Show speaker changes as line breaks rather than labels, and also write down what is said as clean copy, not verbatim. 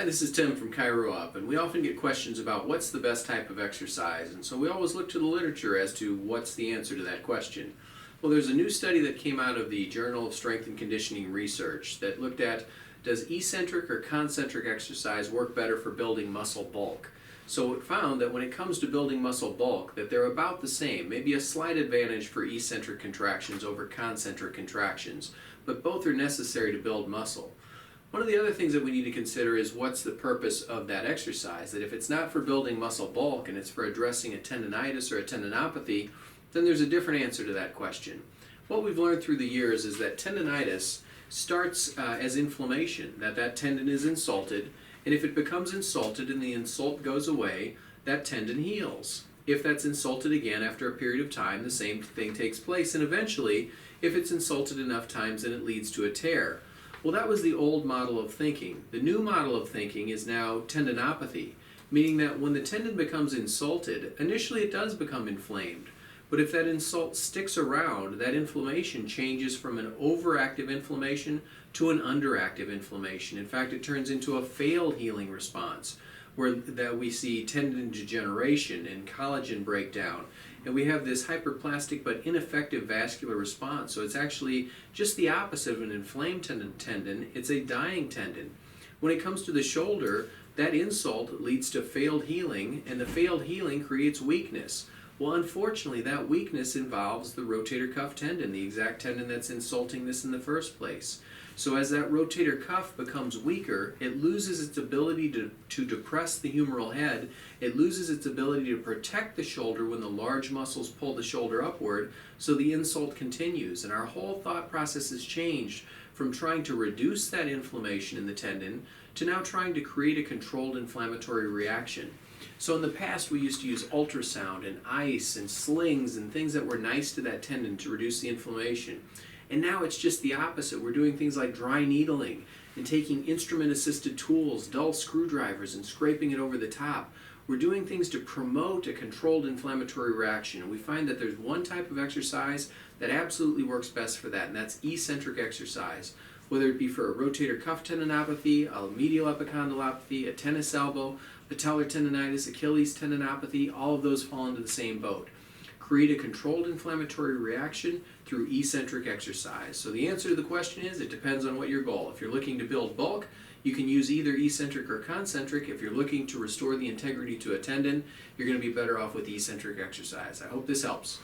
This is Tim from Cairo Up, and we often get questions about what's the best type of exercise, and so we always look to the literature as to what's the answer to that question. Well, there's a new study that came out of the Journal of Strength and Conditioning Research that looked at, does eccentric or concentric exercise work better for building muscle bulk? So it found that when it comes to building muscle bulk, that they're about the same, maybe a slight advantage for eccentric contractions over concentric contractions, but both are necessary to build muscle. One of the other things that we need to consider is what's the purpose of that exercise. That if it's not for building muscle bulk and it's for addressing a tendonitis or a tendinopathy, then there's a different answer to that question. What we've learned through the years is that tendonitis starts as inflammation, that tendon is insulted, and if it becomes insulted and the insult goes away, that tendon heals. If that's insulted again after a period of time, the same thing takes place, and eventually, if it's insulted enough times, then it leads to a tear. Well, that was the old model of thinking. The new model of thinking is now tendinopathy, meaning that when the tendon becomes insulted, initially it does become inflamed. But if that insult sticks around, that inflammation changes from an overactive inflammation to an underactive inflammation. In fact, it turns into a failed healing response, where that we see tendon degeneration and collagen breakdown. And we have this hyperplastic but ineffective vascular response. So it's actually just the opposite of an inflamed tendon. It's a dying tendon. When it comes to the shoulder, that insult leads to failed healing, and the failed healing creates weakness. Well, unfortunately, that weakness involves the rotator cuff tendon, the exact tendon that's insulting this in the first place. So as that rotator cuff becomes weaker, it loses its ability to depress the humeral head. It loses its ability to protect the shoulder when the large muscles pull the shoulder upward, so the insult continues. And our whole thought process has changed from trying to reduce that inflammation in the tendon to now trying to create a controlled inflammatory reaction. So in the past, we used to use ultrasound and ice and slings and things that were nice to that tendon to reduce the inflammation. And now it's just the opposite. We're doing things like dry needling and taking instrument-assisted tools, dull screwdrivers, and scraping it over the top. We're doing things to promote a controlled inflammatory reaction. And we find that there's one type of exercise that absolutely works best for that, and that's eccentric exercise. Whether it be for a rotator cuff tendinopathy, a medial epicondylopathy, a tennis elbow, patellar tendonitis, Achilles tendinopathy, all of those fall into the same boat. Create a controlled inflammatory reaction through eccentric exercise. So the answer to the question is, it depends on what your goal. If you're looking to build bulk, you can use either eccentric or concentric. If you're looking to restore the integrity to a tendon, you're going to be better off with eccentric exercise. I hope this helps.